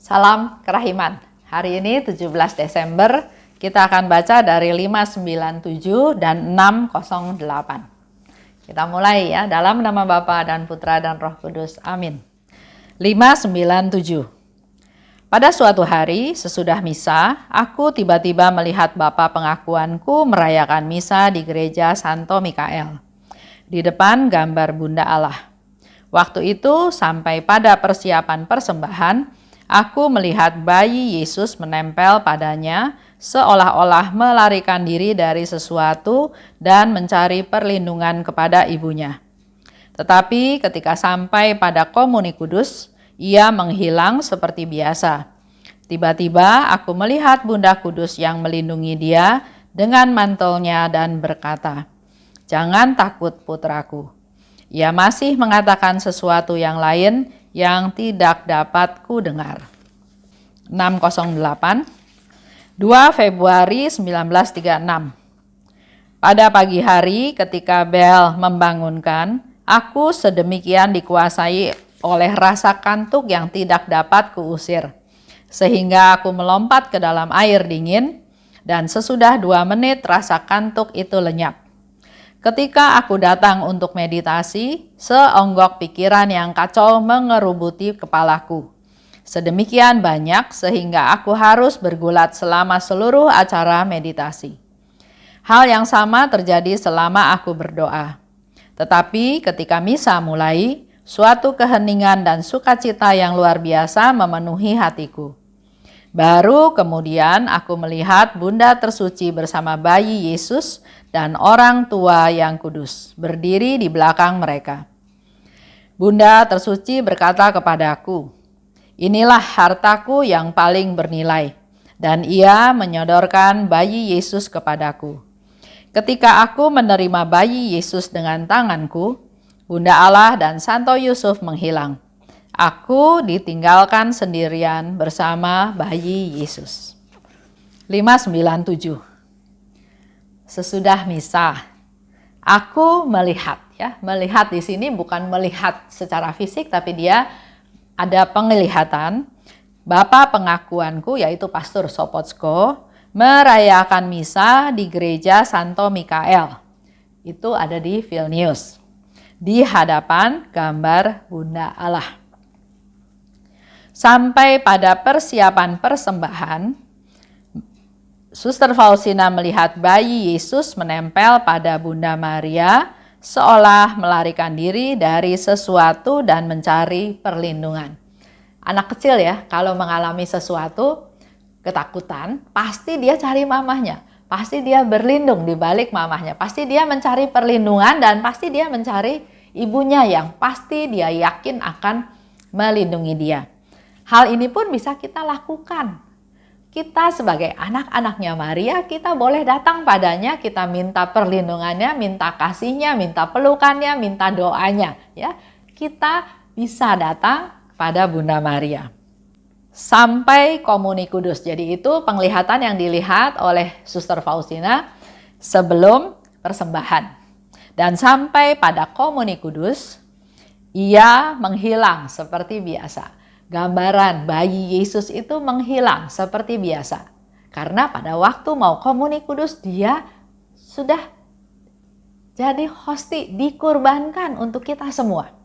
Salam kerahiman. Hari ini 17 Desember kita akan baca dari 597 dan 608. Kita mulai ya, dalam nama Bapa dan Putra dan Roh Kudus. Amin. 597. Pada suatu hari sesudah misa, aku tiba-tiba melihat Bapa pengakuanku merayakan misa di gereja Santo Mikael, di depan gambar Bunda Allah. Waktu itu sampai pada persiapan persembahan, aku melihat bayi Yesus menempel padanya seolah-olah melarikan diri dari sesuatu dan mencari perlindungan kepada ibunya. Tetapi ketika sampai pada Komuni Kudus, ia menghilang seperti biasa. Tiba-tiba aku melihat Bunda Kudus yang melindungi dia dengan mantelnya dan berkata, "Jangan takut putraku." Ia masih mengatakan sesuatu yang lain yang tidak dapat ku dengar. 608, 2 Februari 1936. Pada pagi hari ketika bel membangunkan, aku sedemikian dikuasai oleh rasa kantuk yang tidak dapat kuusir, sehingga aku melompat ke dalam air dingin, dan sesudah 2 menit rasa kantuk itu lenyap. Ketika aku datang untuk meditasi, seonggok pikiran yang kacau mengerubuti kepalaku. Sedemikian banyak sehingga aku harus bergulat selama seluruh acara meditasi. Hal yang sama terjadi selama aku berdoa. Tetapi ketika misa mulai, suatu keheningan dan sukacita yang luar biasa memenuhi hatiku. Baru kemudian aku melihat Bunda tersuci bersama bayi Yesus dan orang tua yang kudus berdiri di belakang mereka. Bunda tersuci berkata kepadaku, "Inilah hartaku yang paling bernilai," dan ia menyodorkan bayi Yesus kepadaku. Ketika aku menerima bayi Yesus dengan tanganku, Bunda Allah dan Santo Yusuf menghilang. Aku ditinggalkan sendirian bersama bayi Yesus. 597. Sesudah misa, aku melihat ya. Melihat di sini bukan melihat secara fisik, tapi dia ada penglihatan. Bapak pengakuanku yaitu Pastor Sopocko merayakan misa di gereja Santo Mikael. Itu ada di Vilnius, di hadapan gambar Bunda Allah. Sampai pada persiapan persembahan, Suster Faustina melihat bayi Yesus menempel pada Bunda Maria seolah melarikan diri dari sesuatu dan mencari perlindungan. Anak kecil ya, kalau mengalami sesuatu ketakutan, pasti dia cari mamahnya. Pasti dia berlindung di balik mamahnya. Pasti dia mencari perlindungan dan pasti dia mencari ibunya yang pasti dia yakin akan melindungi dia. Hal ini pun bisa kita lakukan. Kita sebagai anak-anaknya Maria, kita boleh datang padanya, kita minta perlindungannya, minta kasihnya, minta pelukannya, minta doanya. Ya, kita bisa datang pada Bunda Maria. Sampai Komuni Kudus. Jadi itu penglihatan yang dilihat oleh Suster Faustina sebelum persembahan. Dan sampai pada Komuni Kudus, ia menghilang seperti biasa. Gambaran bayi Yesus itu menghilang seperti biasa. Karena pada waktu mau Komuni Kudus dia sudah jadi hosti, dikurbankan untuk kita semua.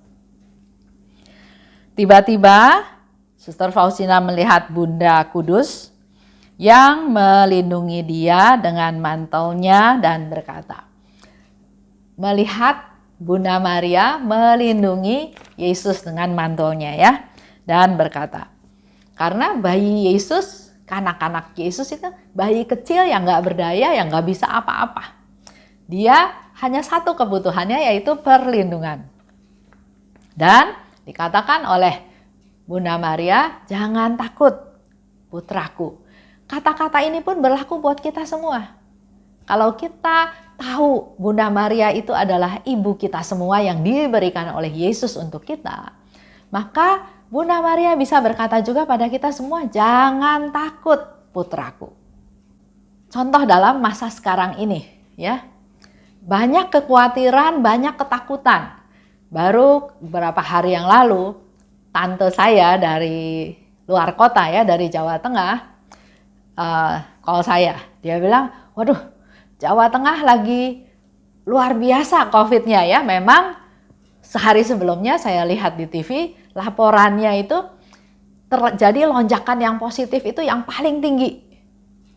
Tiba-tiba Suster Faustina melihat Bunda Kudus yang melindungi dia dengan mantelnya dan berkata, melihat Bunda Maria melindungi Yesus dengan mantelnya ya. Dan berkata, karena bayi Yesus, kanak-kanak Yesus itu bayi kecil yang gak berdaya, yang gak bisa apa-apa. Dia hanya satu kebutuhannya yaitu perlindungan. Dan dikatakan oleh Bunda Maria, jangan takut putraku. Kata-kata ini pun berlaku buat kita semua. Kalau kita tahu Bunda Maria itu adalah ibu kita semua yang diberikan oleh Yesus untuk kita, maka Bunda Maria bisa berkata juga pada kita semua, jangan takut putraku. Contoh dalam masa sekarang ini ya, banyak kekhawatiran, banyak ketakutan. Baru beberapa hari yang lalu, tante saya dari luar kota ya, dari Jawa Tengah, call saya. Dia bilang, waduh, Jawa Tengah lagi luar biasa COVID-nya ya. Memang sehari sebelumnya saya lihat di TV, laporannya itu terjadi lonjakan yang positif itu yang paling tinggi,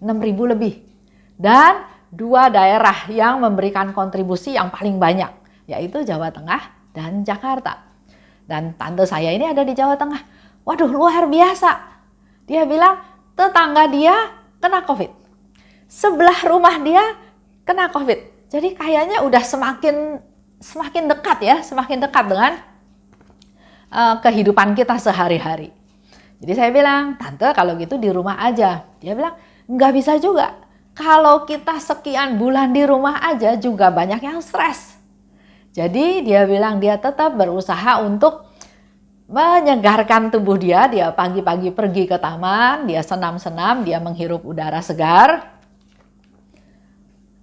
6.000 lebih. Dan 2 daerah yang memberikan kontribusi yang paling banyak, yaitu Jawa Tengah dan Jakarta. Dan tante saya ini ada di Jawa Tengah. Waduh, luar biasa. Dia bilang tetangga dia kena COVID. Sebelah rumah dia kena COVID. Jadi kayaknya udah semakin dekat ya, semakin dekat dengan kehidupan kita sehari-hari. Jadi saya bilang, tante kalau gitu di rumah aja. Dia bilang, nggak bisa juga. Kalau kita sekian bulan di rumah aja juga banyak yang stres. Jadi dia bilang dia tetap berusaha untuk menyegarkan tubuh dia. Dia pagi-pagi pergi ke taman, dia senam-senam, dia menghirup udara segar.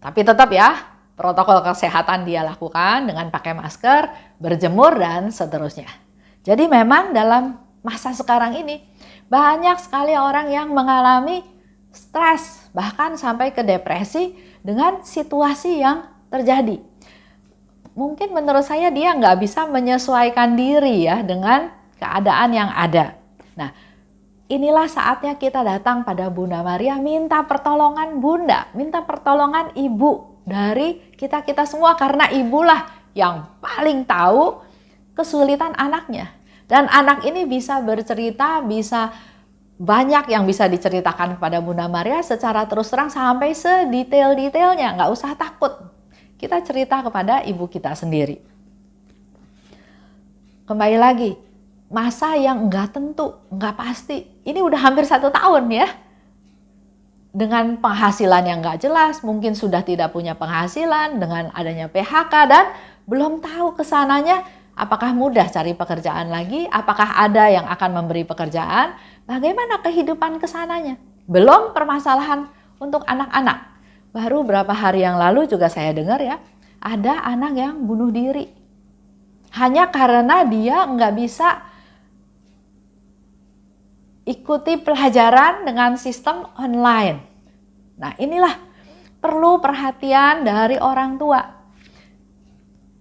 Tapi tetap ya, protokol kesehatan dia lakukan dengan pakai masker, berjemur, dan seterusnya. Jadi memang dalam masa sekarang ini banyak sekali orang yang mengalami stres, bahkan sampai ke depresi dengan situasi yang terjadi. Mungkin menurut saya dia nggak bisa menyesuaikan diri ya dengan keadaan yang ada. Nah, inilah saatnya kita datang pada Bunda Maria, minta pertolongan Bunda, minta pertolongan Ibu dari kita-kita semua, karena ibulah yang paling tahu kesulitan anaknya. Dan anak ini bisa bercerita, bisa banyak yang bisa diceritakan kepada Bunda Maria secara terus terang sampai sedetail-detailnya, nggak usah takut. Kita cerita kepada ibu kita sendiri. Kembali lagi, masa yang nggak tentu, nggak pasti. Ini udah hampir 1 tahun ya. Dengan penghasilan yang nggak jelas, mungkin sudah tidak punya penghasilan, dengan adanya PHK dan belum tahu kesananya apakah mudah cari pekerjaan lagi, apakah ada yang akan memberi pekerjaan, bagaimana kehidupan kesananya. Belum permasalahan untuk anak-anak. Baru berapa hari yang lalu juga saya dengar ya, ada anak yang bunuh diri. Hanya karena dia nggak bisa ikuti pelajaran dengan sistem online. Nah, inilah perlu perhatian dari orang tua.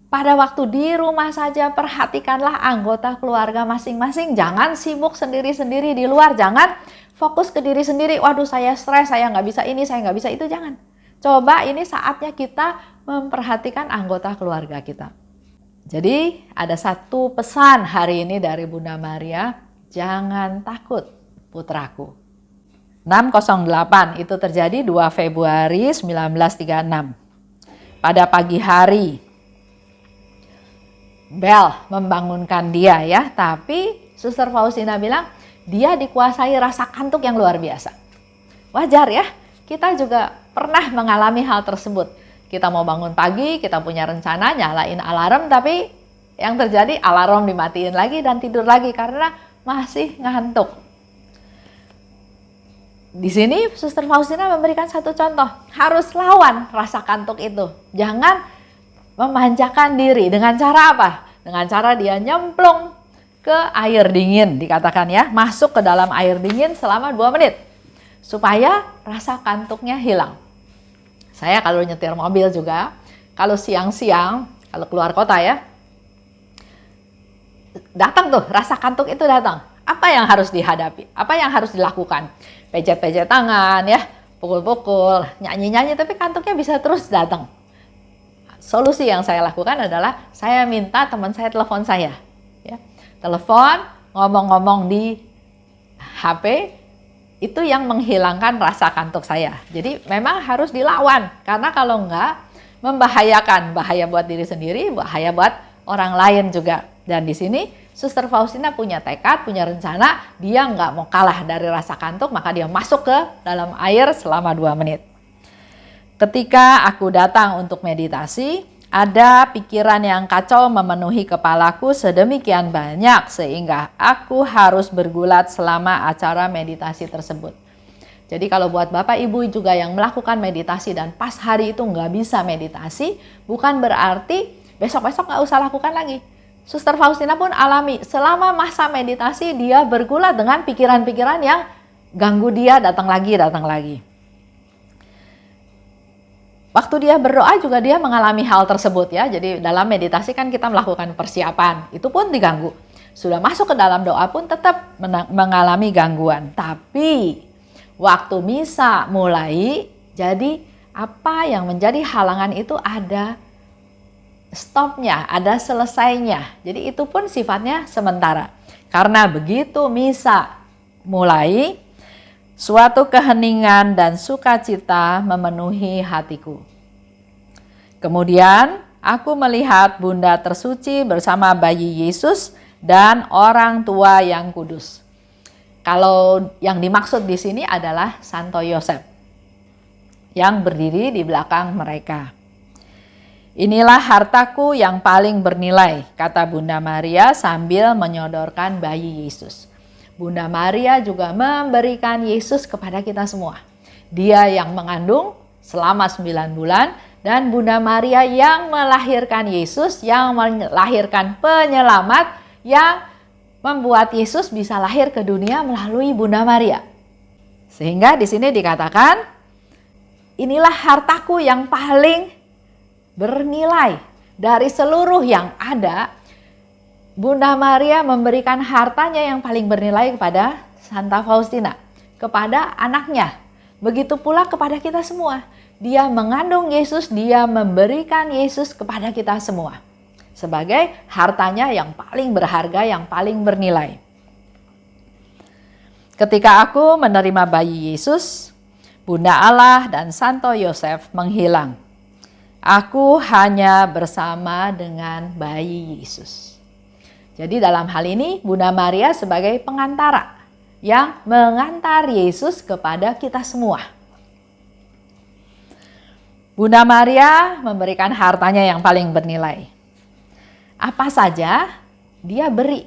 Pada waktu di rumah saja perhatikanlah anggota keluarga masing-masing. Jangan sibuk sendiri-sendiri di luar. Jangan fokus ke diri sendiri. Waduh, saya stres, saya nggak bisa ini, saya nggak bisa itu. Jangan. Coba ini saatnya kita memperhatikan anggota keluarga kita. Jadi ada satu pesan hari ini dari Bunda Maria. Jangan takut, putraku. 608 itu terjadi 2 Februari 1936. Pada pagi hari, bel membangunkan dia ya. Tapi Suster Faustina bilang dia dikuasai rasa kantuk yang luar biasa. Wajar ya, kita juga pernah mengalami hal tersebut. Kita mau bangun pagi, kita punya rencana nyalain alarm, tapi yang terjadi alarm dimatiin lagi dan tidur lagi karena masih ngantuk. Di sini Suster Faustina memberikan satu contoh, harus lawan rasa kantuk itu. Jangan memanjakan diri. Dengan cara apa? Dengan cara dia nyemplung ke air dingin, dikatakan ya, masuk ke dalam air dingin selama 2 menit supaya rasa kantuknya hilang. Saya kalau nyetir mobil juga, kalau siang-siang, kalau keluar kota ya, datang tuh, rasa kantuk itu datang. Apa yang harus dihadapi? Apa yang harus dilakukan? Pejet-pejet tangan ya, pukul-pukul, nyanyi-nyanyi, tapi kantuknya bisa terus datang. Solusi yang saya lakukan adalah saya minta teman saya telepon saya. Ya. Telepon, ngomong-ngomong di HP, itu yang menghilangkan rasa kantuk saya. Jadi memang harus dilawan, karena kalau enggak membahayakan, bahaya buat diri sendiri, bahaya buat orang lain juga. Dan di sini Suster Faustina punya tekad, punya rencana, dia enggak mau kalah dari rasa kantuk, maka dia masuk ke dalam air selama 2 menit. Ketika aku datang untuk meditasi, ada pikiran yang kacau memenuhi kepalaku sedemikian banyak sehingga aku harus bergulat selama acara meditasi tersebut. Jadi kalau buat Bapak Ibu juga yang melakukan meditasi dan pas hari itu nggak bisa meditasi, bukan berarti besok-besok nggak usah lakukan lagi. Suster Faustina pun alami, selama masa meditasi dia bergulat dengan pikiran-pikiran yang ganggu dia datang lagi. Waktu dia berdoa juga dia mengalami hal tersebut ya. Jadi dalam meditasi kan kita melakukan persiapan, itu pun diganggu. Sudah masuk ke dalam doa pun tetap mengalami gangguan. Tapi waktu misa mulai, jadi apa yang menjadi halangan itu ada stopnya, ada selesainya. Jadi itu pun sifatnya sementara. Karena begitu misa mulai, suatu keheningan dan sukacita memenuhi hatiku. Kemudian aku melihat Bunda tersuci bersama bayi Yesus dan orang tua yang kudus. Kalau yang dimaksud di sini adalah Santo Yosef yang berdiri di belakang mereka. Inilah hartaku yang paling bernilai, kata Bunda Maria sambil menyodorkan bayi Yesus. Bunda Maria juga memberikan Yesus kepada kita semua. Dia yang mengandung selama 9 bulan dan Bunda Maria yang melahirkan Yesus, yang melahirkan penyelamat, yang membuat Yesus bisa lahir ke dunia melalui Bunda Maria. Sehingga di sini dikatakan, inilah hartaku yang paling bernilai dari seluruh yang ada. Bunda Maria memberikan hartanya yang paling bernilai kepada Santa Faustina, kepada anaknya. Begitu pula kepada kita semua. Dia mengandung Yesus, dia memberikan Yesus kepada kita semua sebagai hartanya yang paling berharga, yang paling bernilai. Ketika aku menerima bayi Yesus, Bunda Allah dan Santo Yosef menghilang. Aku hanya bersama dengan bayi Yesus. Jadi dalam hal ini Bunda Maria sebagai pengantara yang mengantar Yesus kepada kita semua. Bunda Maria memberikan hartanya yang paling bernilai. Apa saja dia beri.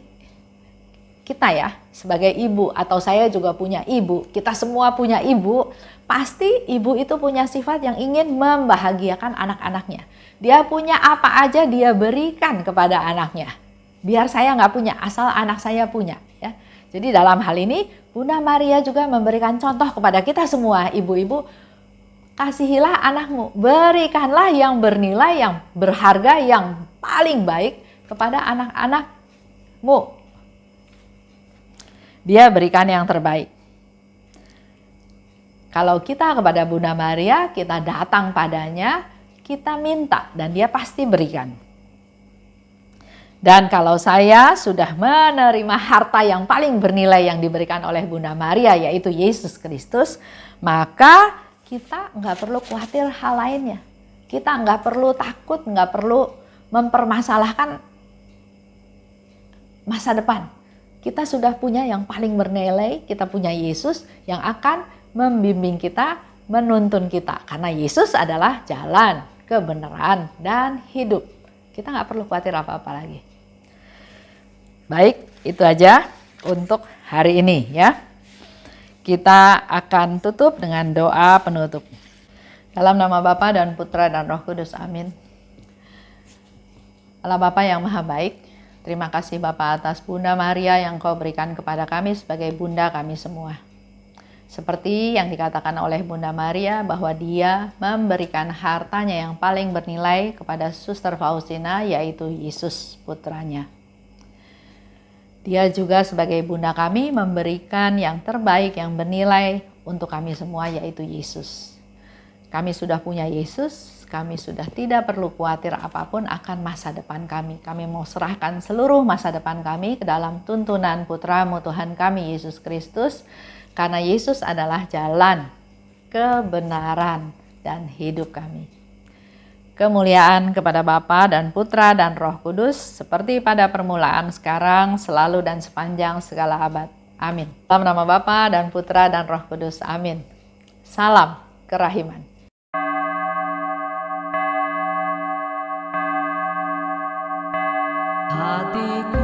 Kita ya sebagai ibu, atau saya juga punya ibu, kita semua punya ibu. Pasti ibu itu punya sifat yang ingin membahagiakan anak-anaknya. Dia punya apa aja dia berikan kepada anaknya. Biar saya nggak punya, asal anak saya punya. Ya. Jadi dalam hal ini Bunda Maria juga memberikan contoh kepada kita semua ibu-ibu. Kasihilah anakmu, berikanlah yang bernilai, yang berharga, yang paling baik kepada anak-anakmu. Dia berikan yang terbaik. Kalau kita kepada Bunda Maria, kita datang padanya, kita minta dan dia pasti berikan. Dan kalau saya sudah menerima harta yang paling bernilai yang diberikan oleh Bunda Maria, yaitu Yesus Kristus, maka kita nggak perlu khawatir hal lainnya. Kita nggak perlu takut, nggak perlu mempermasalahkan masa depan. Kita sudah punya yang paling bernilai, kita punya Yesus yang akan membimbing kita, menuntun kita. Karena Yesus adalah jalan, kebenaran, dan hidup. Kita nggak perlu khawatir apa-apa lagi. Baik, itu aja untuk hari ini ya. Kita akan tutup dengan doa penutup. Dalam nama Bapa dan Putra dan Roh Kudus, amin. Allah Bapa yang Maha Baik, terima kasih Bapa atas Bunda Maria yang Kau berikan kepada kami sebagai Bunda kami semua. Seperti yang dikatakan oleh Bunda Maria bahwa dia memberikan hartanya yang paling bernilai kepada Suster Faustina, yaitu Yesus putranya. Dia juga sebagai Bunda kami memberikan yang terbaik, yang bernilai untuk kami semua, yaitu Yesus. Kami sudah punya Yesus, kami sudah tidak perlu khawatir apapun akan masa depan kami. Kami mau serahkan seluruh masa depan kami ke dalam tuntunan Putra-Mu Tuhan kami, Yesus Kristus. Karena Yesus adalah jalan, kebenaran, dan hidup kami. Kemuliaan kepada Bapa dan Putra dan Roh Kudus, seperti pada permulaan, sekarang, selalu, dan sepanjang segala abad. Amin. Dalam nama Bapa dan Putra dan Roh Kudus. Amin. Salam kerahiman. Hatiku